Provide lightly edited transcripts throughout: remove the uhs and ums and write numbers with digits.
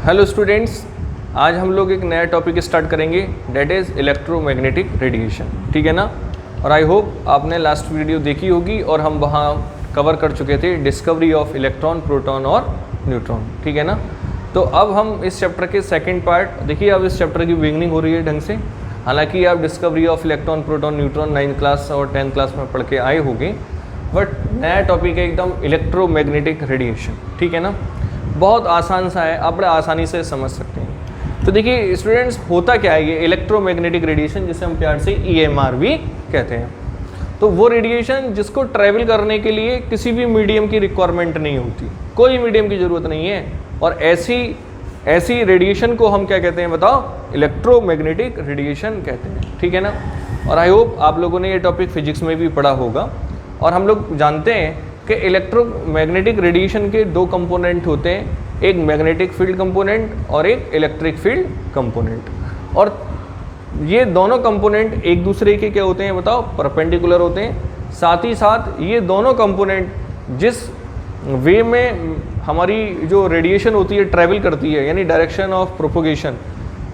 Hello students, आज हम लोग एक नया टॉपिक स्टार्ट करेंगे, डेट इज़ इलेक्ट्रोमैग्नेटिक रेडिएशन। ठीक है ना। और आई होप आपने लास्ट वीडियो देखी होगी और हम वहाँ कवर कर चुके थे डिस्कवरी ऑफ इलेक्ट्रॉन, प्रोटॉन और न्यूट्रॉन। ठीक है ना। तो अब हम इस चैप्टर के सेकंड पार्ट देखिए। अब इस चैप्टर की बिगनिंग हो रही है ढंग से। हालांकि आप discovery of electron, proton, neutron 9th class और 10th क्लास में पढ़ के आए होंगे, बट नया टॉपिक है एकदम इलेक्ट्रोमैग्नेटिक रेडिएशन। ठीक है ना। बहुत आसान सा है, आप बड़े आसानी से समझ सकते हैं। तो देखिए स्टूडेंट्स, होता क्या है ये इलेक्ट्रोमैग्नेटिक रेडिएशन, जिसे हम प्यार से EMR भी कहते हैं। तो वो रेडिएशन जिसको ट्रैवल करने के लिए किसी भी मीडियम की रिक्वायरमेंट नहीं होती, कोई मीडियम की ज़रूरत नहीं है। और ऐसी रेडिएशन को हम क्या कहते हैं बताओ? इलेक्ट्रोमैग्नेटिक रेडिएशन कहते हैं। ठीक है ना। और आई होप आप लोगों ने ये टॉपिक फिजिक्स में भी पढ़ा होगा। और हम लोग जानते हैं कि इलेक्ट्रोमैग्नेटिक रेडिएशन के दो कंपोनेंट होते हैं, एक मैग्नेटिक फील्ड कंपोनेंट और एक इलेक्ट्रिक फील्ड कंपोनेंट। और ये दोनों कंपोनेंट एक दूसरे के क्या होते हैं बताओ? परपेंडिकुलर होते हैं। साथ ही साथ ये दोनों कंपोनेंट जिस वे में हमारी जो रेडिएशन होती है ट्रैवल करती है, यानी डायरेक्शन ऑफ प्रोपोगेशन,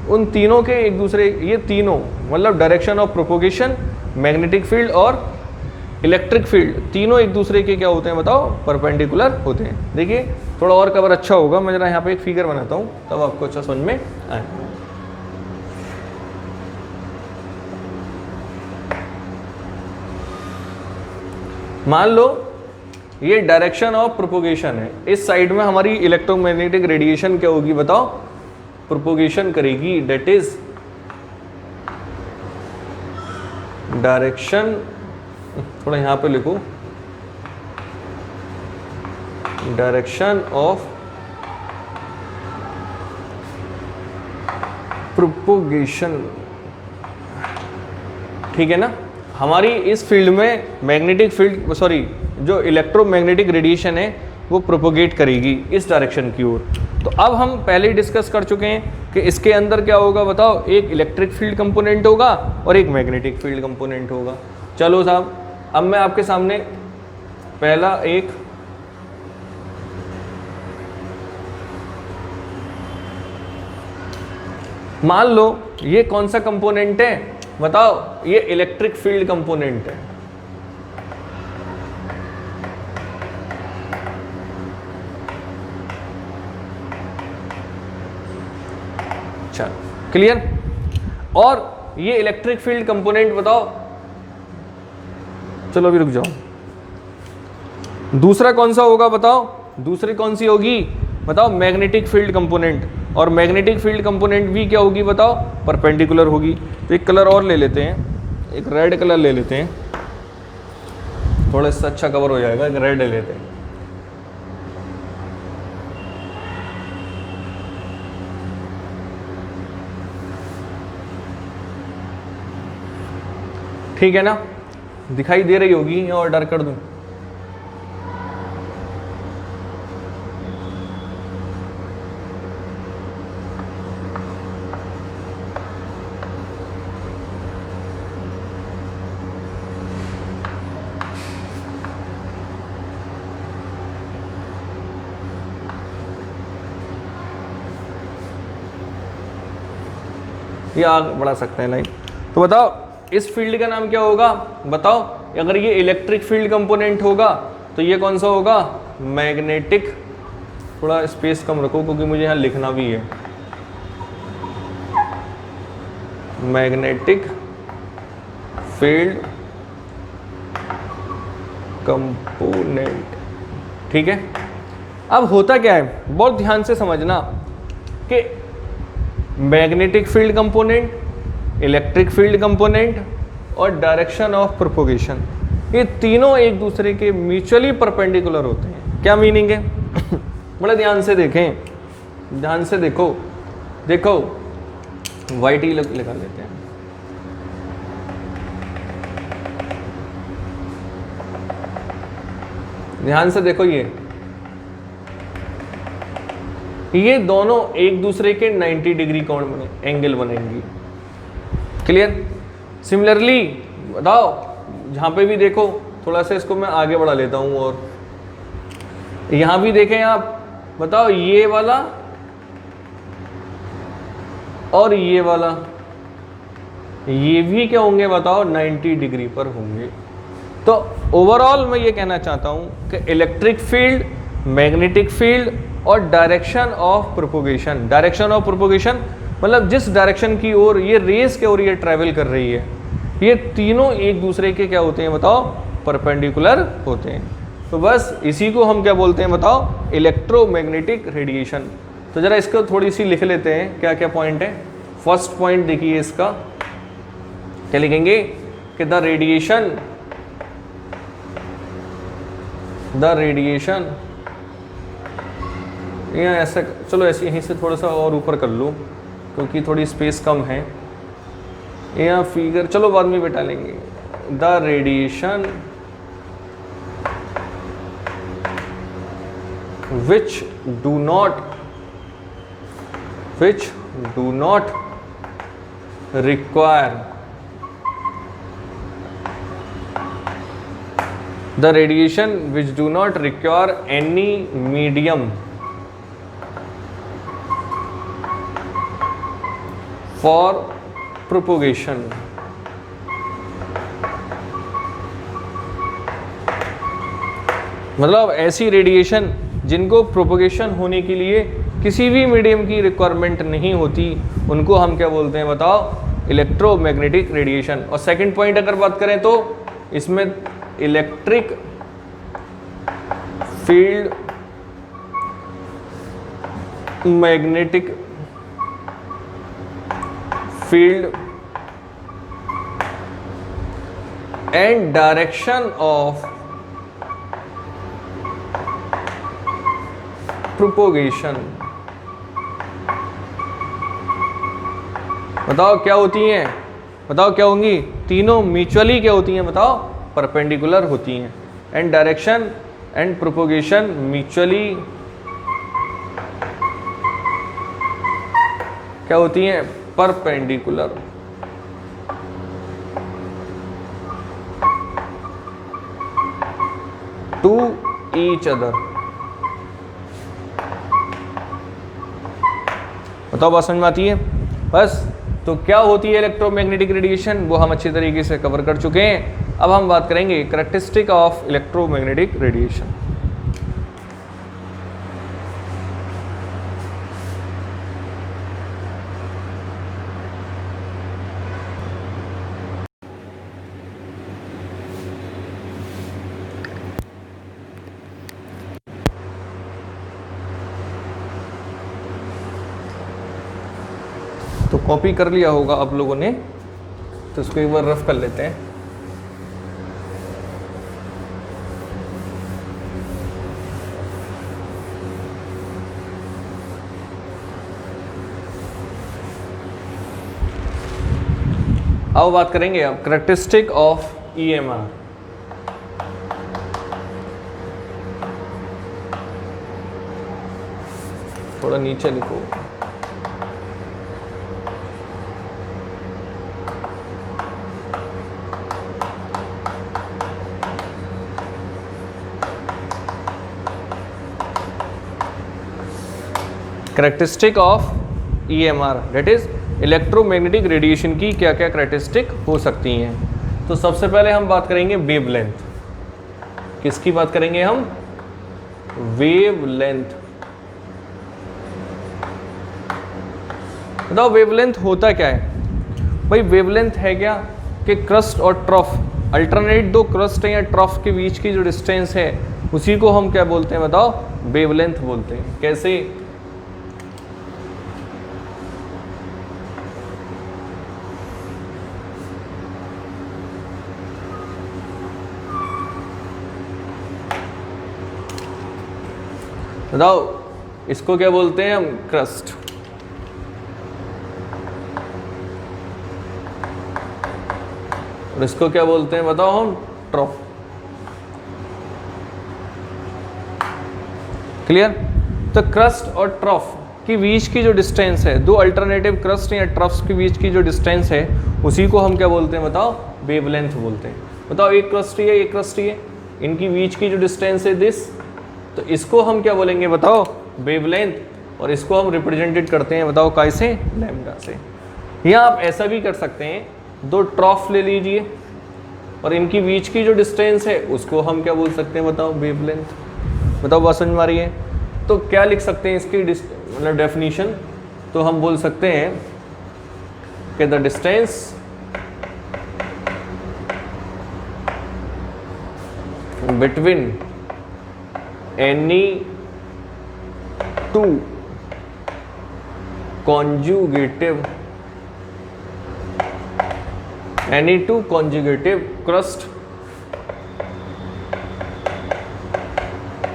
उन तीनों के एक दूसरे, ये तीनों मतलब direction of propagation, magnetic field और इलेक्ट्रिक फील्ड, तीनों एक दूसरे के क्या होते हैं बताओ? परपेंडिकुलर होते हैं। देखिए थोड़ा और कवर अच्छा होगा, मैं जरा यहाँ पे एक फिगर बनाता हूँ तब आपको अच्छा समझ में आए। मान लो ये डायरेक्शन ऑफ प्रोपोगेशन है, इस साइड में हमारी इलेक्ट्रोमैग्नेटिक रेडिएशन क्या होगी बताओ? प्रोपोगेशन करेगी, डेट इज डायरेक्शन, थोड़ा यहाँ पे लिखो, डायरेक्शन ऑफ प्रोपोगेशन। ठीक है ना। हमारी इस फील्ड में मैग्नेटिक फील्ड, सॉरी, जो इलेक्ट्रोमैग्नेटिक रेडिएशन है वो प्रोपोगेट करेगी इस डायरेक्शन की ओर। तो अब हम पहले ही डिस्कस कर चुके हैं कि इसके अंदर क्या होगा बताओ? एक इलेक्ट्रिक फील्ड कंपोनेंट होगा और एक मैग्नेटिक फील्ड कंपोनेंट होगा। चलो साहब, अब मैं आपके सामने पहला एक मान लो ये कौन सा कंपोनेंट है बताओ? ये इलेक्ट्रिक फील्ड कंपोनेंट है। अच्छा, क्लियर। और ये इलेक्ट्रिक फील्ड कंपोनेंट बताओ, चलो अभी रुक जाओ, दूसरा कौन सा होगा बताओ? दूसरी कौन सी होगी बताओ? Magnetic field component. और मैग्नेटिक फील्ड कंपोनेंट भी क्या होगी बताओ? परपेंडिकुलर होगी। तो एक कलर और ले लेते हैं, एक रेड कलर ले लेते हैं, थोड़ा सा अच्छा कवर हो जाएगा। एक रेड ले लेते हैं। ठीक है ना। दिखाई दे रही होगी या और डर कर दूं? ये आगे बढ़ा सकते हैं लाइन। तो बताओ इस फील्ड का नाम क्या होगा बताओ? अगर ये इलेक्ट्रिक फील्ड कंपोनेंट होगा तो ये कौन सा होगा? मैग्नेटिक। थोड़ा स्पेस कम रखो क्योंकि मुझे यहाँ लिखना भी है। Magnetic field component. ठीक है। अब होता क्या है, बहुत ध्यान से समझना कि magnetic field component, electric field component और डायरेक्शन ऑफ प्रोपोगेशन, ये तीनों एक दूसरे के म्यूचुअली परपेंडिकुलर होते हैं। क्या मीनिंग है? बड़ा ध्यान से देखें, ध्यान से देखो, देखो वाइट ही लिखा लेते हैं। ध्यान से देखो, ये दोनों एक दूसरे के 90 डिग्री कोण बने, एंगल बनेंगी। क्लियर। सिमिलरली बताओ, जहाँ पे भी देखो, थोड़ा सा इसको मैं आगे बढ़ा लेता हूँ और यहाँ भी देखें आप, बताओ ये वाला और ये वाला, ये भी क्या होंगे बताओ, 90 डिग्री पर होंगे। तो ओवरऑल मैं ये कहना चाहता हूँ कि इलेक्ट्रिक फील्ड, मैग्नेटिक फील्ड और direction of propagation, direction of propagation मतलब जिस डायरेक्शन की ओर ये रेस के ओर ये ट्रैवल कर रही है, ये तीनों एक दूसरे के क्या होते हैं बताओ, परपेंडिकुलर होते हैं। तो बस इसी को हम क्या बोलते हैं बताओ, इलेक्ट्रोमैग्नेटिक रेडिएशन। तो ज़रा इसको थोड़ी सी लिख लेते हैं, क्या क्या पॉइंट है। फर्स्ट पॉइंट देखिए इसका, क्या लिखेंगे कि द रेडिएशन यहाँ ऐसा, चलो ऐसे यहीं से थोड़ा सा और ऊपर कर लूँ क्योंकि थोड़ी स्पेस कम है। यहाँ फिगर चलो बाद में बैठा लेंगे। The radiation which do not require, the radiation which do not require any medium for propagation, मतलब ऐसी रेडिएशन जिनको प्रोपोगेशन होने के लिए किसी भी मीडियम की रिक्वायरमेंट नहीं होती, उनको हम क्या बोलते हैं बताओ, इलेक्ट्रोमैग्नेटिक रेडिएशन। और सेकंड पॉइंट अगर बात करें तो इसमें electric field, magnetic field and direction of propagation, बताओ क्या होती हैं, बताओ क्या होंगी, तीनों म्यूचुअली क्या होती हैं बताओ, परपेंडिकुलर होती हैं। And direction and propagation mutually क्या होती हैं, परपेंडिकुलर। To each other. बताओ बात समझ में आती है? बस तो क्या होती है इलेक्ट्रोमैग्नेटिक रेडिएशन, वो हम अच्छी तरीके से कवर कर चुके हैं। अब हम बात करेंगे कैरेक्टरिस्टिक ऑफ इलेक्ट्रोमैग्नेटिक रेडिएशन। तो कॉपी कर लिया होगा आप लोगों ने, तो इसको एक बार रफ कर लेते हैं। अब बात करेंगे अब कैरेक्टरिस्टिक ऑफ ईएमआर। थोड़ा नीचे लिखो। Characteristic of EMR that is electromagnetic radiation की क्या क्या कैरेक्टरिस्टिक हो सकती हैं। तो सबसे पहले हम बात करेंगे वेवलेंथ। किसकी बात करेंगे हम? वेवलेंथ। बताओ वेवलेंथ होता क्या है भाई? वेवलेंथ है क्या कि क्रस्ट और ट्रफ, अल्टरनेट दो क्रस्ट या ट्रफ के बीच की जो डिस्टेंस है उसी को हम क्या बोलते हैं बताओ? वेवलेंथ बोलते हैं। कैसे? बताओ इसको क्या बोलते हैं हम? क्रस्ट। और इसको क्या बोलते हैं बताओ हम? ट्रफ। क्लियर? तो क्रस्ट और ट्रफ के बीच की जो डिस्टेंस है, दो अल्टरनेटिव क्रस्ट या ट्रफ्स के बीच की जो डिस्टेंस है उसी को हम क्या बोलते हैं बताओ? वेवलेंथ बोलते हैं। बताओ एक क्रस्ट है, एक क्रस्ट है, इनकी बीच की जो डिस्टेंस है दिस, तो इसको हम क्या बोलेंगे बताओ? वेवलेंथ। और इसको हम रिप्रेजेंटेड करते हैं, बताओ कैसे, लैम्डा से। या आप ऐसा भी कर सकते हैं, दो ट्रॉफ ले लीजिए और इनकी बीच की जो डिस्टेंस है उसको हम क्या बोल सकते हैं, बताओ, वेवलेंथ। बताओ बात समझ में आ रही है? तो क्या लिख सकते हैं इसकी मतलब डेफिनेशन, तो हम बोल सकते हैं कि the distance between any two conjugative crust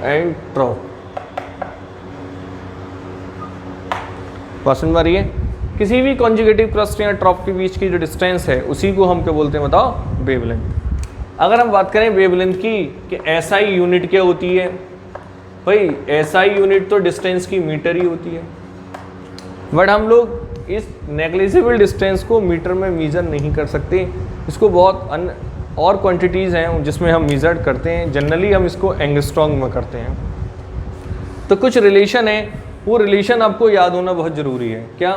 and trough। समझ में आ रही है? किसी भी कॉन्जुगेटिव क्रस्ट या ट्रॉफ के बीच की जो डिस्टेंस है उसी को हम क्या बोलते हैं, बताओ, वेवलेंथ। अगर हम बात करें वेवलेंथ की कि एसआई यूनिट क्या होती है, भाई एसआई यूनिट तो डिस्टेंस की मीटर ही होती है, बट हम लोग इस नेग्लिजिबल डिस्टेंस को मीटर में मेजर नहीं कर सकते। इसको बहुत और क्वांटिटीज़ हैं जिसमें हम मेजर करते हैं। जनरली हम इसको एंगस्ट्रॉन्ग में करते हैं। तो कुछ रिलेशन है, वो रिलेशन आपको याद होना बहुत ज़रूरी है। क्या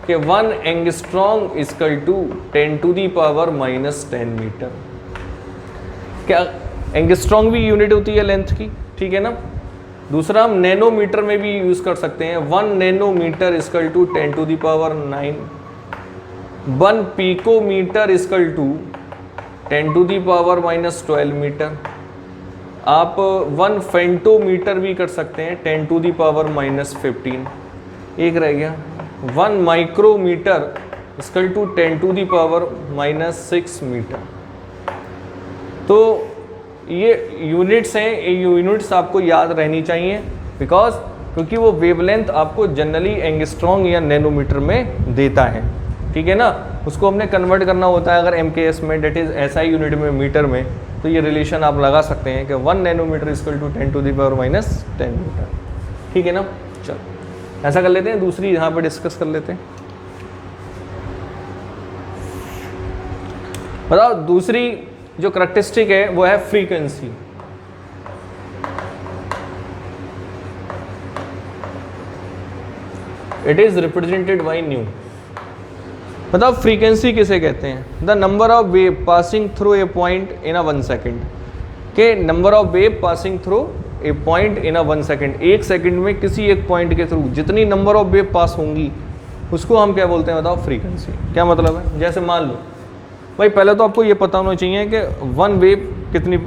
कि 1 एंगस्ट्रॉन्ग इक्वल टू 10⁻⁻10 मीटर। क्या एंगस्ट्रॉन्ग भी यूनिट होती है लेंथ की, ठीक है ना। दूसरा हम नैनोमीटर में भी यूज़ कर सकते हैं। 1 nanometre equal to 10⁹। 1 picometre equal to 10⁻⁻12 metre. आप 1 फेंटोमीटर भी कर सकते हैं, 10⁻⁻15। एक रह गया 1 माइक्रोमीटर इक्वल टू 10⁻⁻6 मीटर। तो ये यूनिट्स हैं, ये यूनिट्स आपको याद रहनी चाहिए बिकॉज क्योंकि वो वेवलेंथ आपको जनरली एंगस्ट्रॉन्ग या नैनोमीटर में देता है, ठीक है ना। उसको हमने कन्वर्ट करना होता है अगर एमकेएस में, डेट इज एसआई यूनिट में, मीटर में। तो ये रिलेशन आप लगा सकते हैं कि 1 नैनोमीटर इक्वल टू 10⁻⁻10 मीटर, ठीक है ना। चलो ऐसा कर लेते हैं, दूसरी यहाँ पे डिस्कस कर लेते हैं। बताओ दूसरी जो करैक्टरिस्टिक है वो है frequency. It is represented by nu. बताओ फ्रीक्वेंसी किसे कहते हैं? The number of wave passing through a point in a 1 second. के number of wave passing through a point in a 1 second. 1 second में किसी एक पॉइंट के थ्रू जितनी नंबर ऑफ वेव पास होंगी उसको हम क्या बोलते हैं, बताओ, फ्रीक्वेंसी। क्या मतलब है? जैसे मान लो भाई, पहले तो आपको ये पता होना चाहिए कि 1 वेव कितनी,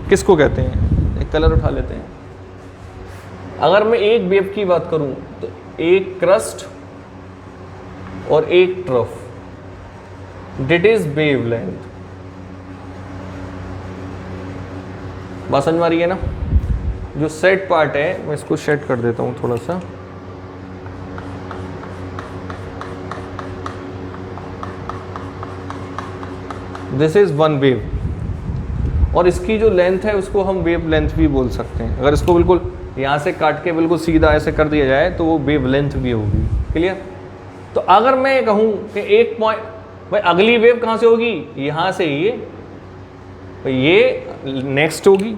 किसको कहते हैं। एक कलर उठा लेते हैं। अगर मैं एक वेव की बात करूं तो एक क्रस्ट और एक ट्रफ, डेट इज वेवलेंथ। बात समझ में आ रही है ना। जो सेट पार्ट है मैं इसको सेट कर देता हूं थोड़ा सा। दिस इज 1 वेव और इसकी जो लेंथ है उसको हम वेव लेंथ भी बोल सकते हैं। अगर इसको बिल्कुल यहाँ से काट के बिल्कुल सीधा ऐसे कर दिया जाए तो वो वेव लेंथ भी होगी। क्लियर? तो अगर मैं कहूँ कि एक पॉइंट, भाई अगली वेव कहाँ से होगी? यहाँ से ये नेक्स्ट होगी,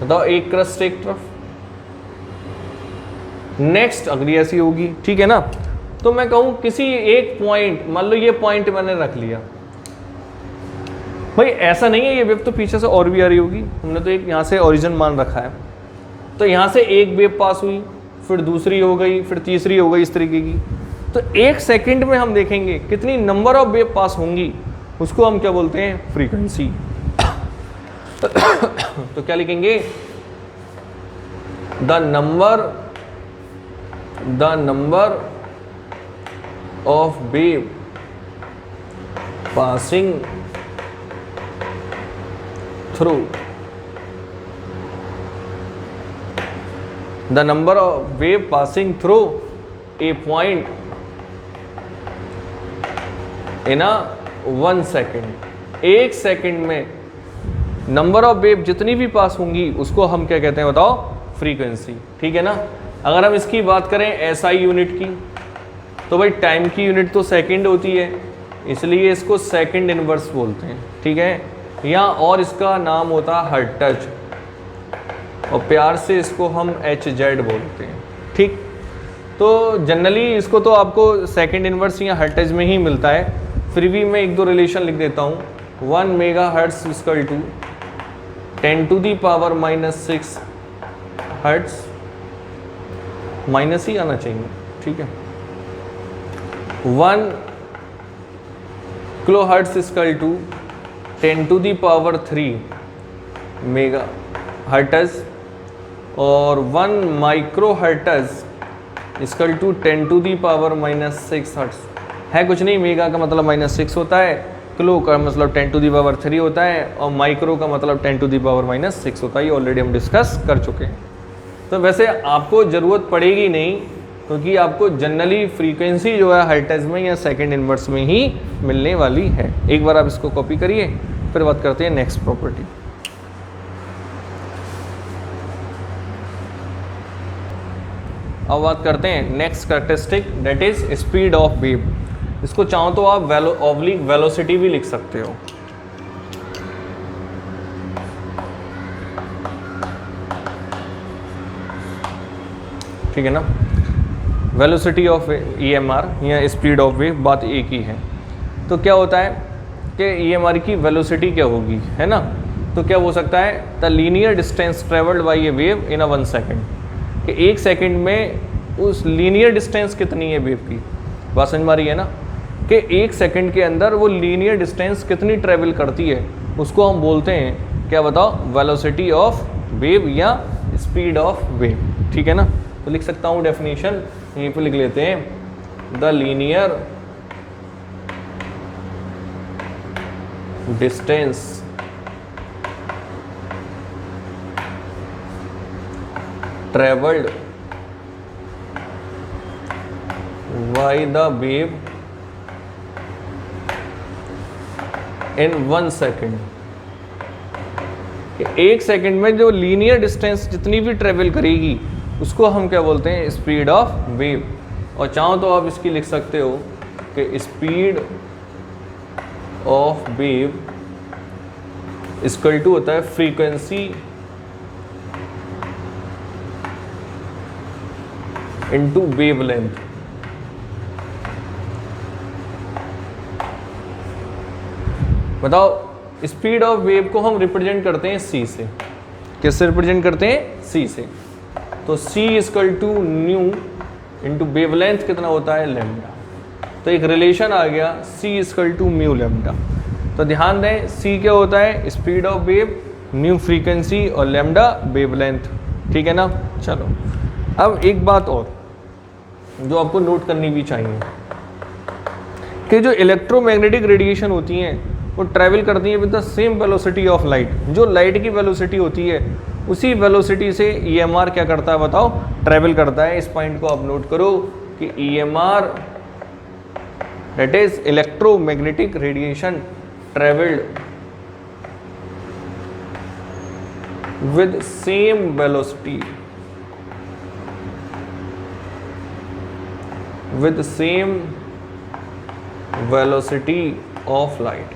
बताओ, एक क्रस्ट एक ट्रफ, नेक्स्ट अगली ऐसी होगी, ठीक है ना। तो मैं कहूं किसी एक पॉइंट, मान लो ये पॉइंट मैंने रख लिया, भाई ऐसा नहीं है ये वेव तो पीछे से और भी आ रही होगी। हमने तो एक यहाँ से ओरिजिन मान रखा है, तो यहाँ से एक वेव पास हुई, फिर दूसरी हो गई, फिर तीसरी हो गई, इस तरीके की। तो 1 सेकेंड में हम देखेंगे कितनी नंबर ऑफ वेव पास होंगी, उसको हम क्या बोलते हैं, फ्रीक्वेंसी। तो क्या लिखेंगे? The number of wave passing through the number of wave passing through a point in a 1 second। 1 second में नंबर ऑफ वेव जितनी भी पास होंगी उसको हम क्या कहते हैं, बताओ, फ्रीक्वेंसी, ठीक है ना। अगर हम इसकी बात करें एसआई यूनिट की, तो भाई टाइम की यूनिट तो सेकंड होती है, इसलिए इसको सेकंड इनवर्स बोलते हैं, ठीक है। या और इसका नाम होता है हर्ट्ज। और प्यार से इसको हम HZ बोलते हैं। ठीक, तो जनरली इसको तो आपको सेकंड इन्वर्स या हर्ट्ज में ही मिलता है, फिर भी मैं एक दो रिलेशन लिख देता हूँ। 1 megahertz equal to 10⁻⁻6 hertz, minus ही आना चाहिए, ठीक है। 1 kilohertz equal to 10⁻³ mega hertz, और 1 माइक्रोहर्ट्ज इक्वल टू 10⁻⁻6 हर्ट्ज। है कुछ नहीं, मेगा का मतलब -6 होता है, किलो का मतलब 10⁻³ होता है, और माइक्रो का मतलब 10⁻⁻6 होता है। ये ऑलरेडी हम डिस्कस कर चुके हैं। तो वैसे आपको ज़रूरत पड़ेगी नहीं, क्योंकि आपको जनरली फ्रीक्वेंसी जो है हर्ट्ज में या सेकंड इन्वर्स में ही मिलने वाली है। एक बार आप इसको कॉपी करिए, फिर बात करते हैं नेक्स्ट प्रॉपर्टी। अब बात करते हैं next characteristic, that is speed of wave. इसको चाहो तो आप ऑब्लिक वेलोसिटी भी लिख सकते हो। ठीक है ना, वेलोसिटी ऑफ EMR या स्पीड ऑफ वेव, बात एक ही है। तो क्या होता है कि EMR की वेलोसिटी क्या होगी, है ना। तो क्या हो सकता है, the linear distance travelled by A wave in 1 second, कि 1 सेकेंड में उस लीनियर डिस्टेंस कितनी है वेव की। बात समझ में आ रही है ना, कि 1 सेकेंड के अंदर वो लीनियर डिस्टेंस कितनी ट्रेवल करती है, उसको हम बोलते हैं, क्या बताओ, वेलोसिटी ऑफ वेव या स्पीड ऑफ वेव। ठीक है ना। तो लिख सकता हूँ डेफिनेशन, यहीं पे लिख लेते हैं, the linear distance travelled by the wave in 1 second. 1 second में जो लीनियर डिस्टेंस जितनी भी ट्रेवल करेगी उसको हम क्या बोलते हैं, स्पीड ऑफ वेव। और चाहो तो आप इसकी लिख सकते हो कि speed of wave equal to होता है फ्रीक्वेंसी इनटू वेवलेंथ। बताओ, स्पीड ऑफ वेव को हम रिप्रेजेंट करते हैं C से। किससे रिप्रेजेंट करते हैं, C से। तो C equal to nu into wavelength कितना होता है, लैम्डा। तो एक रिलेशन आ गया, C equal to mu lambda. तो ध्यान दें, C क्या होता है, speed of wave, nu frequency, और लैम्डा वेवलेंथ। ठीक है ना। चलो, अब एक बात और जो आपको नोट करनी भी चाहिए, कि जो इलेक्ट्रोमैग्नेटिक रेडिएशन होती हैं वो ट्रैवल करती हैं with the same velocity of light. जो लाइट की वेलोसिटी होती है उसी वेलोसिटी से EMR क्या करता है, बताओ, ट्रैवल करता है। इस पॉइंट को आप नोट करो कि EMR that is electromagnetic radiation travelled with same velocity with same velocity of light,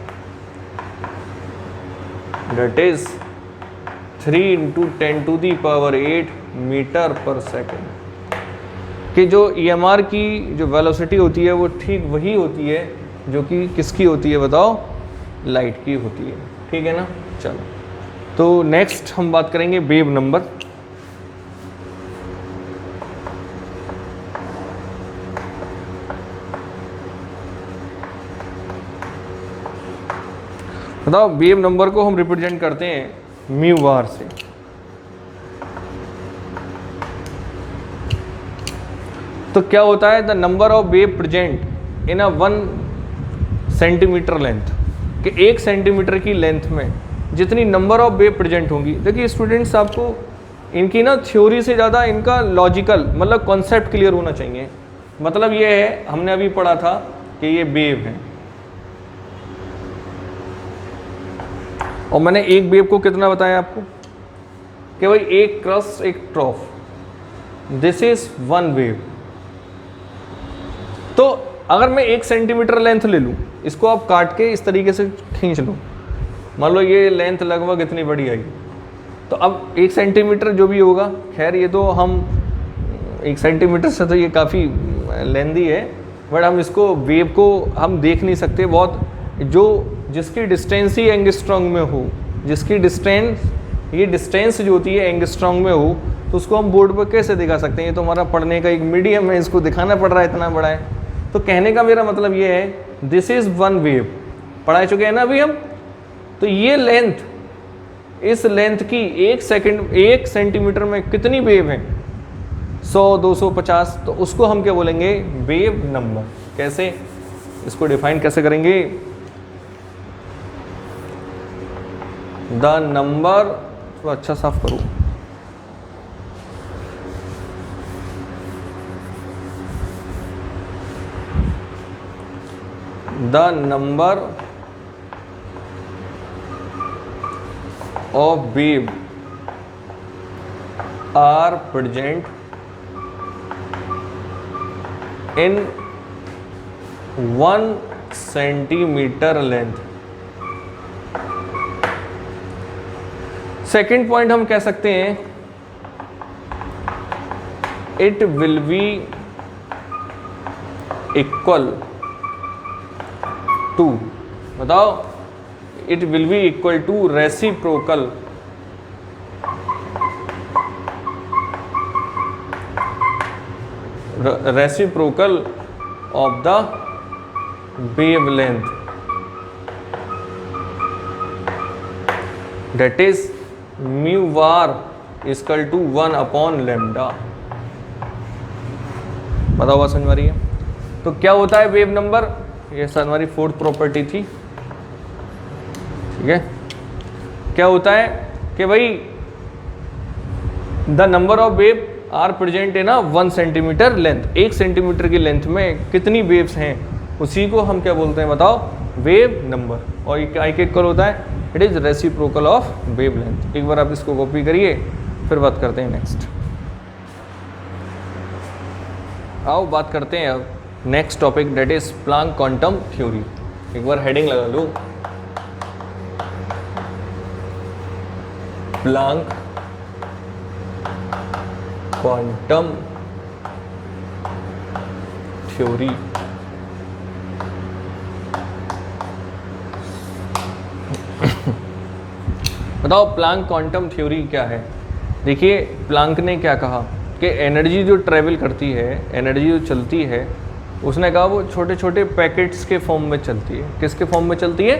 that is 3 × 10⁸ metre पर सेकेंड। कि जो EMR की जो वेलोसिटी होती है वो ठीक वही होती है जो कि किसकी होती है, बताओ, लाइट की होती है। ठीक है ना। चलो, तो नेक्स्ट हम बात करेंगे वेव नंबर। बताओ, वेव नंबर को हम रिप्रेजेंट करते हैं म्यू बार से। तो क्या होता है, the number of wave present in 1 centimetre length, कि 1 सेंटीमीटर की लेंथ में जितनी नंबर ऑफ वेव प्रेजेंट होंगी। देखिए स्टूडेंट्स, आपको इनकी ना थ्योरी से ज़्यादा इनका लॉजिकल मतलब कॉन्सेप्ट क्लियर होना चाहिए। मतलब ये है, हमने अभी पढ़ा था कि ये वेव है, और मैंने एक वेव को कितना बताया आपको, कि भाई एक क्रस्ट एक ट्रॉफ, दिस इज 1 वेव। तो अगर मैं 1 सेंटीमीटर लेंथ ले लूँ, इसको आप काट के इस तरीके से खींच लो, मान लो ये लेंथ लगभग इतनी बड़ी आई, तो तो अब 1 सेंटीमीटर जो भी होगा, खैर ये तो हम 1 सेंटीमीटर से तो ये काफ़ी लेंदी है, बट हम इसको वेव को हम देख नहीं सकते, बहुत जो जिसकी डिस्टेंस ही एंगस्ट्रॉन्ग में हो, जिसकी डिस्टेंस, ये डिस्टेंस जो होती है एंगस्ट्रॉन्ग में हो, तो उसको हम बोर्ड पर कैसे दिखा सकते हैं? ये तो हमारा पढ़ने का एक मीडियम है, इसको दिखाना पड़ रहा है, इतना बड़ा है। तो कहने का मेरा मतलब ये है, दिस इज़ वन वेव, पढ़ा चुके हैं ना अभी हम। तो ये लेंथ, इस लेंथ की 1 सेंटीमीटर में कितनी वेव है? 100, 250, तो उसको हम क्या बोलेंगे? Wave number. कैसे इसको डिफाइन कैसे करेंगे? द नंबर, थोड़ा अच्छा साफ करूँ, the number of wave are present in 1 centimetre length. Second point हम कह सकते हैं, it will be equal to, बताओ, it will be equal to reciprocal of the wavelength, that is mu var is equal to 1 upon lambda। बताओ बात समझ में आ रही है? तो क्या होता है वेव नंबर? ये सर हमारी 4th प्रॉपर्टी थी, ठीक है। क्या होता है कि भाई the number of wave are present in 1 centimetre length, 1 centimetre की लेंथ में कितनी वेव्स हैं, उसी को हम क्या बोलते हैं? बताओ, वेव नंबर। और एक इक्वल होता है, it is reciprocal of wave length. एक बार आप इसको कॉपी करिए, फिर बात करते हैं नेक्स्ट। आओ बात करते हैं अब next topic, that is Planck quantum theory. एक बार हेडिंग लगा लो, प्लांक क्वांटम थ्योरी। बताओ प्लांक क्वांटम थ्योरी क्या है? देखिए, प्लांक ने क्या कहा कि एनर्जी जो ट्रेवल करती है, एनर्जी जो चलती है, उसने कहा वो छोटे छोटे पैकेट्स के फॉर्म में चलती है। किसके फॉर्म में चलती है?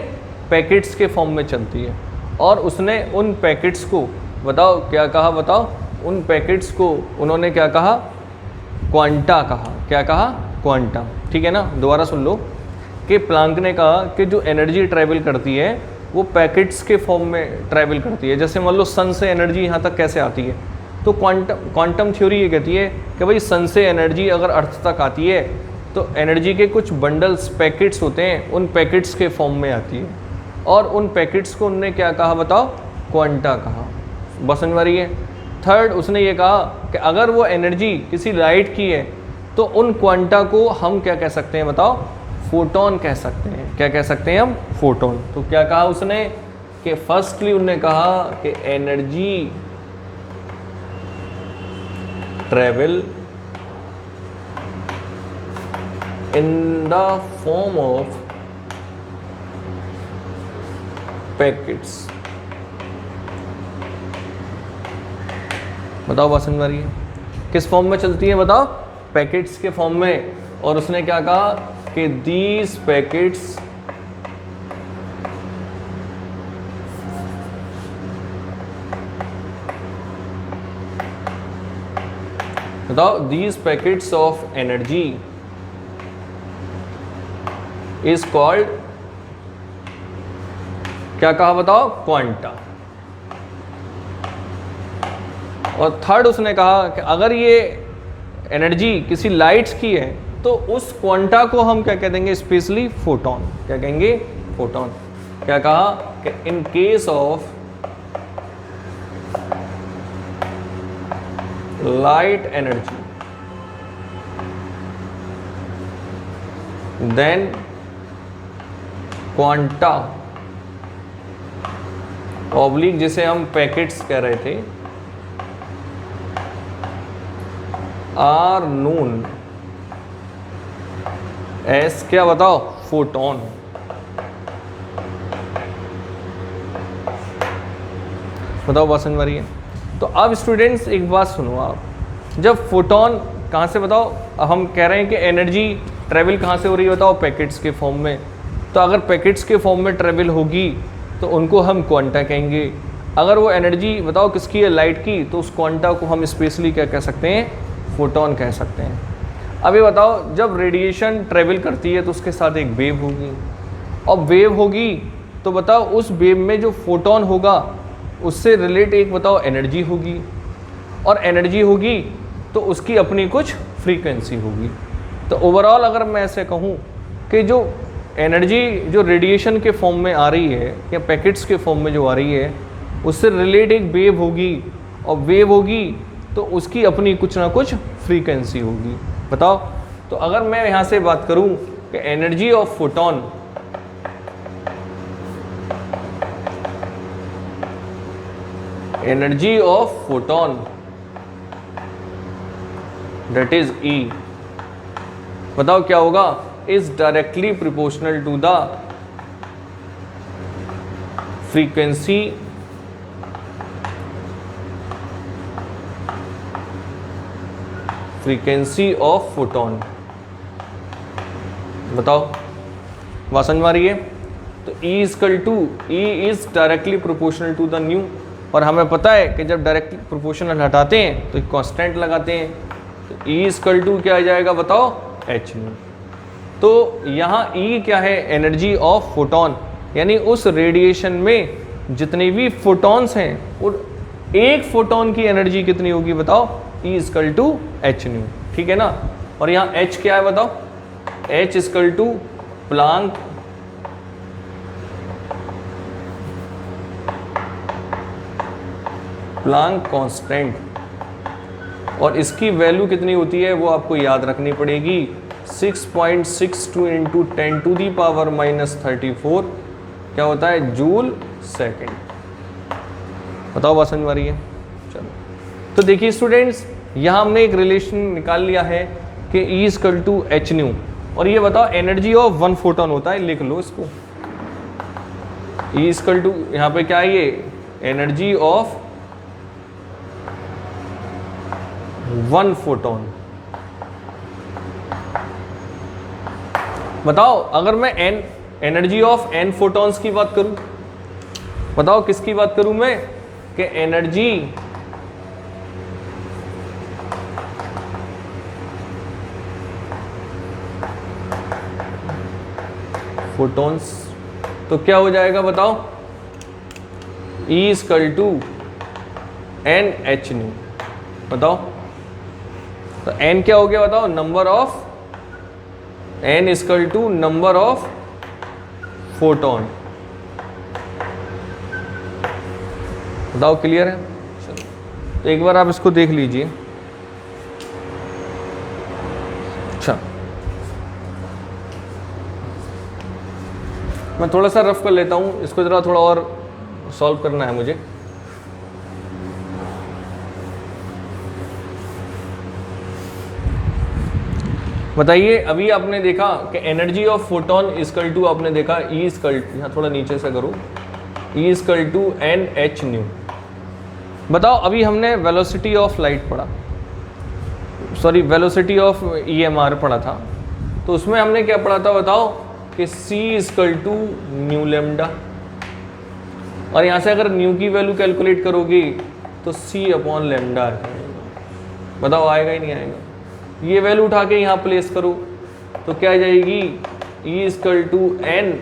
पैकेट्स के फॉर्म में चलती है। और उसने उन पैकेट्स को, बताओ क्या कहा? बताओ, उन पैकेट्स को उन्होंने क्या कहा? क्वांटा कहा। क्या कहा? क्वांटा। ठीक है ना? दोबारा सुन लो कि प्लांक ने कहा कि जो एनर्जी ट्रैवल करती है वो पैकेट्स के फॉर्म में ट्रैवल करती है। जैसे मान लो सन से एनर्जी यहाँ तक कैसे आती है, तो क्वांटम थ्योरी ये कहती है कि भाई सन से एनर्जी अगर अर्थ तक आती है तो एनर्जी के कुछ बंडल्स, पैकेट्स होते हैं, उन पैकेट्स के फॉर्म में आती है। और उन पैकेट्स को उनने क्या कहा? बताओ, क्वांटा कहा। बस समझ में आ रही है? थर्ड, उसने ये कहा कि अगर वो एनर्जी किसी लाइट की है तो उन क्वांटा को हम क्या कह सकते हैं? बताओ, फोटोन कह सकते हैं। क्या कह सकते हैं हम? फोटोन। तो क्या कहा उसने कि फर्स्टली उन्होंने कहा कि energy travel in the form of packets. बताओ बात समझ में आ रही है? किस फॉर्म में चलती है? बताओ, पैकेट्स के फॉर्म में। और उसने क्या कहा कि दीज पैकेट्स बताओ, these packets of energy is called, क्या कहा? बताओ, क्वांटा। और थर्ड उसने कहा कि अगर ये एनर्जी किसी लाइट्स की है तो उस क्वांटा को हम क्या कह देंगे? Specially photon. क्या कहेंगे? फोटोन। क्या कहा कि in case of light energy then quanta oblique जिसे हम पैकेट्स कह रहे थे, आर नोन एस क्या बताओ, फोटोन। बताओ बात समझ आ रही है? तो अब स्टूडेंट्स एक बात सुनो आप, जब फोटोन कहाँ से बताओ, हम कह रहे हैं कि एनर्जी ट्रेवल कहाँ से हो रही है बताओ, पैकेट्स के फॉर्म में। तो अगर पैकेट्स के फॉर्म में ट्रेवल होगी तो उनको हम क्वांटा कहेंगे। अगर वो एनर्जी बताओ किसकी है, लाइट की, तो उस क्वांटा को हम स्पेशली क्या कह सकते हैं, फोटोन कह सकते हैं। अब ये बताओ, जब रेडिएशन ट्रेवल करती है तो उसके साथ एक वेव होगी, और वेव होगी तो बताओ उस वेव में जो फोटोन होगा उससे रिलेट एक बताओ एनर्जी होगी, और एनर्जी होगी तो उसकी अपनी कुछ फ्रीक्वेंसी होगी। तो ओवरऑल अगर मैं ऐसे कहूँ कि जो एनर्जी जो रेडिएशन के फॉर्म में आ रही है या पैकेट्स के फॉर्म में जो आ रही है उससे रिलेट एक वेव होगी, और वेव होगी तो उसकी अपनी कुछ ना कुछ फ्रीक्वेंसी होगी। बताओ, तो अगर मैं यहाँ से बात करूँ कि energy of photon that is E, बताओ क्या होगा, is directly proportional to the frequency of photon। बताओ बात समझ में आ रही है? तो E is directly proportional to the nu, और हमें पता है कि जब डायरेक्टली प्रोपोर्शनल हटाते हैं तो एक कांस्टेंट लगाते हैं, तो E क्या आ जाएगा बताओ, h nu। तो यहाँ E क्या है, एनर्जी ऑफ फोटोन, यानी उस रेडिएशन में जितने भी फोटॉन्स हैं और एक फोटोन की एनर्जी कितनी होगी बताओ, E h nu, ठीक है ना। और यहाँ h क्या है बताओ, h प्लांक कांस्टेंट, और इसकी वैल्यू कितनी होती है वो आपको याद रखनी पड़ेगी, 6.62 इंटू 10⁻⁻34 क्या होता है, जूल सेकेंड। बताओ बात समझ में आ रही है? चलो, तो देखिए स्टूडेंट्स, यहाँ हमने एक रिलेशन निकाल लिया है कि E h nu, और ये बताओ एनर्जी ऑफ वन फोटोन होता है, लिख लो इसको। E यहाँ पे क्या है, ये एनर्जी ऑफ वन फोटोन। बताओ अगर मैं एनर्जी ऑफ n फोटॉन्स की बात करूं, बताओ किसकी बात करूं मैं, कि एनर्जी फोटॉन्स, तो क्या हो जाएगा बताओ, E n h nu। बताओ तो n क्या हो गया बताओ, number of, n number of photon. बताओ क्लियर है? चलो, तो एक बार आप इसको देख लीजिए। अच्छा, मैं थोड़ा सा रफ कर लेता हूँ इसको, ज़रा थोड़ा और सॉल्व करना है मुझे। बताइए, अभी आपने देखा कि energy of photon equal to, आपने देखा E यहाँ थोड़ा नीचे से करो, E n h nu। बताओ अभी हमने वेलोसिटी ऑफ लाइट पढ़ा, सॉरी वेलोसिटी ऑफ EMR पढ़ा था, तो उसमें हमने क्या पढ़ा था बताओ, कि C न्यू लेमडा, और यहाँ से अगर न्यू की वैल्यू कैलकुलेट करोगे तो C/λ। बताओ आएगा ही नहीं आएगा? ये वैल्यू उठा के यहाँ प्लेस करो तो क्या आ जाएगी, E n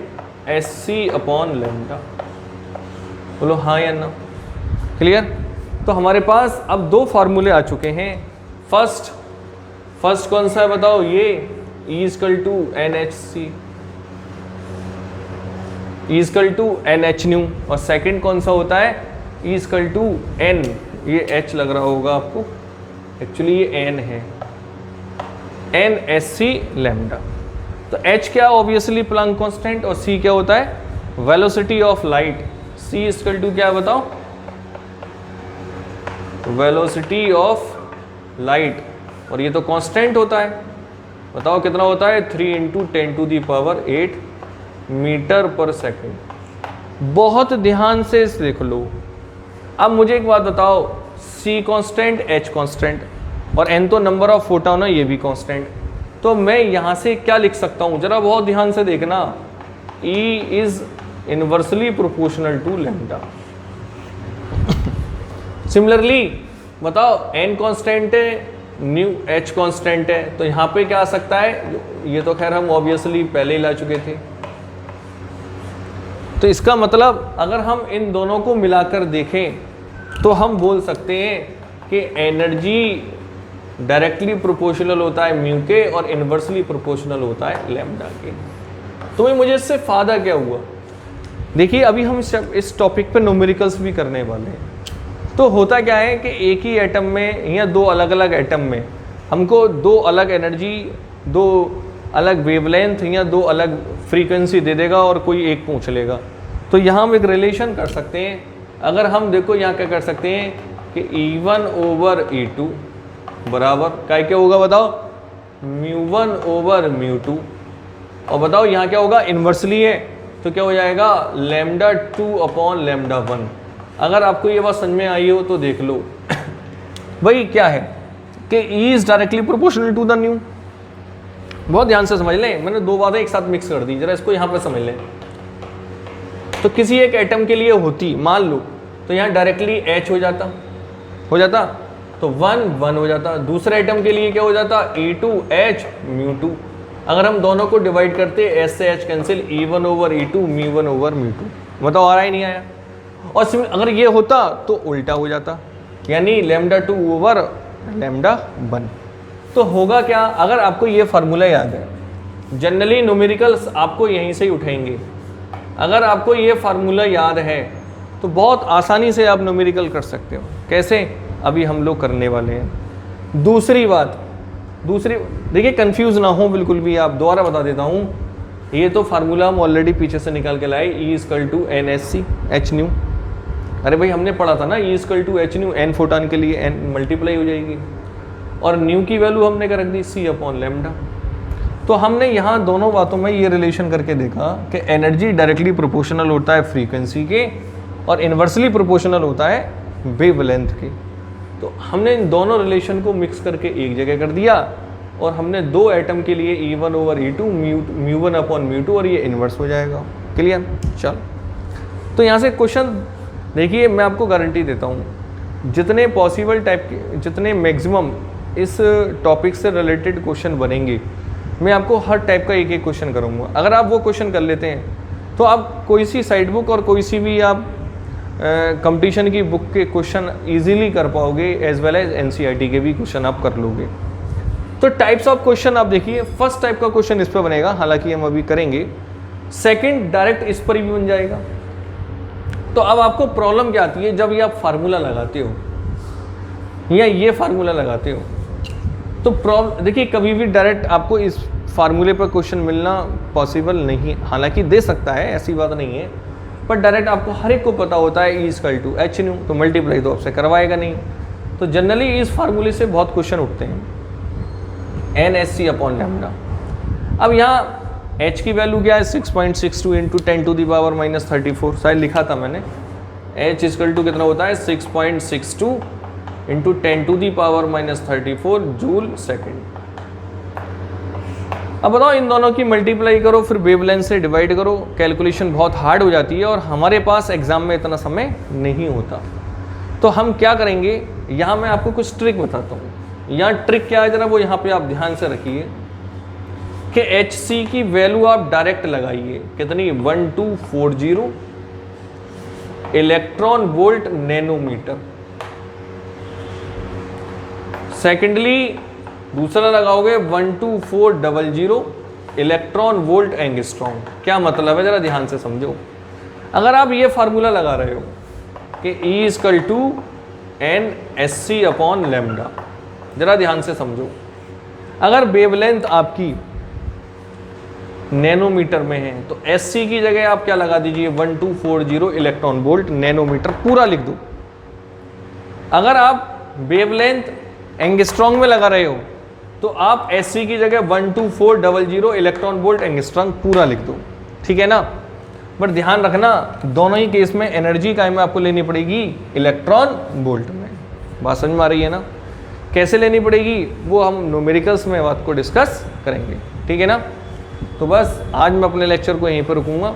SC/λ। बोलो हाँ या ना? क्लियर? तो हमारे पास अब दो फार्मूले आ चुके हैं। फर्स्ट कौन सा है बताओ, ये E NHC, E NH nu, और सेकंड कौन सा होता है, E n, ये H लग रहा होगा आपको, एक्चुअली ये n है, NSC/λ। तो H क्या, ऑब्वियसली प्लांक कांस्टेंट, और C क्या होता है, velocity of light, c equal to क्या है बताओ, वेलोसिटी ऑफ लाइट, और ये तो कांस्टेंट होता है, बताओ कितना होता है 3 × 10⁸ मीटर पर सेकेंड। बहुत ध्यान से इस लिख लो। अब मुझे एक बात बताओ, c कांस्टेंट, h कांस्टेंट, और n तो नंबर ऑफ फोटॉन है, ये भी कांस्टेंट, तो मैं यहाँ से क्या लिख सकता हूँ, जरा बहुत ध्यान से देखना, E is inversely proportional to lambda. Similarly बताओ n कांस्टेंट है, न्यू h कांस्टेंट है, तो यहाँ पे क्या आ सकता है, ये तो खैर हम ऑब्वियसली पहले ही ला चुके थे। तो इसका मतलब अगर हम इन दोनों को मिलाकर देखें तो हम बोल सकते हैं कि एनर्जी डायरेक्टली प्रोपोर्शनल होता है म्यू के और इनवर्सली प्रोपोर्शनल होता है लैम्डा के। तो भाई मुझे इससे फ़ायदा क्या हुआ, देखिए अभी हम इस टॉपिक पे न्यूमेरिकल्स भी करने वाले हैं। तो होता क्या है कि एक ही एटम में या दो अलग अलग एटम में हमको दो अलग एनर्जी, दो अलग वेवलेंथ या दो अलग फ्रीक्वेंसी दे देगा और कोई एक पूछ लेगा। तो यहाँ हम एक रिलेशन कर सकते हैं। अगर हम देखो यहाँ क्या कर सकते हैं कि E1 ओवर E2 बराबर क्या होगा बताओ, μ1 ओवर μ2, और बताओ यहाँ क्या होगा, इन्वर्सली है तो क्या हो जाएगा λ2/λ1। अगर आपको ये बात समझ में आई हो तो देख लो भाई क्या है कि E is directly proportional to the nu. बहुत ध्यान से समझ लें, मैंने दो बातें एक साथ मिक्स कर दी, जरा इसको यहाँ पे समझ लें। तो किसी एक एटम के लिए होती, मान लो तो यहाँ डायरेक्टली H हो जाता तो 1 हो जाता। दूसरे एटम के लिए क्या हो जाता, E2H μ2। अगर हम दोनों को डिवाइड करते S से H cancel, E1 over E2 μ1 over μ2। बताओ आ रहा ही नहीं आया। और अगर ये होता तो उल्टा हो जाता, यानी λ2 ओवर λ1। तो होगा क्या, अगर आपको ये फार्मूला याद है, जनरली न्यूमेरिकल्स आपको यहीं से ही उठाएंगे। अगर आपको ये फार्मूला याद है तो बहुत आसानी से आप न्यूमेरिकल कर सकते हो। कैसे, अभी हम लोग करने वाले हैं। दूसरी देखिए कंफ्यूज ना हो बिल्कुल भी, आप दोबारा बता देता हूँ। ये तो फार्मूला हम ऑलरेडी पीछे से निकाल के लाए, E equal to NSC H nu. अरे भाई हमने पढ़ा था ना, E equal to H nu, n photon के लिए n मल्टीप्लाई हो जाएगी, और न्यू की वैल्यू हमने क्या रख दी, C/λ। तो हमने यहाँ दोनों बातों में ये रिलेशन करके देखा कि एनर्जी डायरेक्टली प्रोपोर्शनल होता है फ्रीक्वेंसी के और इन्वर्सली प्रोपोर्शनल होता है वेवलेंथ के। तो हमने इन दोनों रिलेशन को मिक्स करके एक जगह कर दिया, और हमने दो एटम के लिए E1 ओवर E2 μ1/μ2, और ये इन्वर्स हो जाएगा। क्लियर, चल। तो यहाँ से क्वेश्चन देखिए, मैं आपको गारंटी देता हूँ, जितने पॉसिबल टाइप के, जितने मैक्सिमम इस टॉपिक से रिलेटेड क्वेश्चन बनेंगे, मैं आपको हर टाइप का एक एक क्वेश्चन करूँगा। अगर आप वो क्वेश्चन कर लेते हैं तो आप कोई सी साइड बुक और कोई सी भी आप कंपटीशन की बुक के क्वेश्चन इजीली कर पाओगे, एज वेल एज NCERT के भी क्वेश्चन आप कर लोगे। तो टाइप्स ऑफ क्वेश्चन आप देखिए, फर्स्ट टाइप का क्वेश्चन इस पर बनेगा, हालांकि हम अभी करेंगे। सेकंड डायरेक्ट इस पर भी बन जाएगा। तो अब आपको प्रॉब्लम क्या आती है, जब ये आप फार्मूला लगाते हो या ये फार्मूला लगाते हो, तो प्रॉब्लम देखिए, कभी भी डायरेक्ट आपको इस फार्मूले पर क्वेश्चन मिलना पॉसिबल नहीं, हालांकि दे सकता है, ऐसी बात नहीं है, पर डायरेक्ट आपको हर एक को पता होता है E equal to H nu, तो मल्टीप्लाई तो आपसे करवाएगा नहीं। तो जनरली इस फार्मूले से बहुत क्वेश्चन उठते हैं, NSC/λ। अब यहाँ H की वैल्यू क्या है, 6.62 × 10⁻⁻34, शायद लिखा था मैंने। H इक्वल टू कितना होता है, 6.62 × 10⁻⁻34 जूल सेकेंड। अब बताओ, इन दोनों की मल्टीप्लाई करो, फिर वेवलेंथ से डिवाइड करो, कैलकुलेशन बहुत हार्ड हो जाती है और हमारे पास एग्जाम में इतना समय नहीं होता। तो हम क्या करेंगे, यहाँ मैं आपको कुछ ट्रिक बताता हूँ। यहाँ ट्रिक क्या है, जरा वो यहाँ पे आप ध्यान से रखिए कि HC की वैल्यू आप डायरेक्ट लगाइए, कितनी, 1240 इलेक्ट्रॉन वोल्ट नैनोमीटर। सेकेंडली दूसरा लगाओगे 12400 इलेक्ट्रॉन वोल्ट एंगस्ट्रॉम। क्या मतलब है, जरा ध्यान से समझो। अगर आप ये फार्मूला लगा रहे हो कि E इक्वल टू NSC/λ, जरा ध्यान से समझो। अगर वेवलेंथ आपकी नैनोमीटर में है, तो SC की जगह आप क्या लगा दीजिए 1240 इलेक्ट्रॉन वोल्ट नैनोमीटर पूरा लिख दो। अगर आप वेवलेंथ एंगस्ट्रॉन्ग में लगा रहे हो तो आप SC की जगह 12400 इलेक्ट्रॉन वोल्ट एंगस्ट्रॉन्ग पूरा लिख दो, ठीक है ना। बट ध्यान रखना दोनों ही केस में एनर्जी काय में आपको लेनी पड़ेगी, इलेक्ट्रॉन वोल्ट में। बात समझ में आ रही है ना, कैसे लेनी पड़ेगी वो हम न्यूमेरिकल्स में बात को डिस्कस करेंगे, ठीक है ना। तो बस आज मैं अपने लेक्चर को यहीं पर रुकूंगा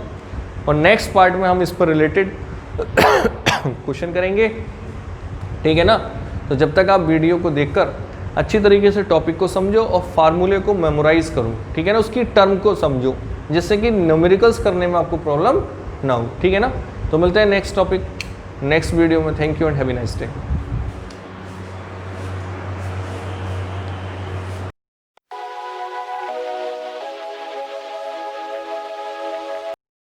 और नेक्स्ट पार्ट में हम इस पर रिलेटेड क्वेश्चन करेंगे, ठीक है ना। तो जब तक आप वीडियो को देखकर अच्छी तरीके से टॉपिक को समझो और फार्मूले को मेमोराइज करो, ठीक है ना, उसकी टर्म को समझो जिससे कि न्यूमेरिकल्स करने में आपको प्रॉब्लम ना हो, ठीक है ना। तो मिलते हैं नेक्स्ट टॉपिक नेक्स्ट वीडियो में। Thank you and have a nice day.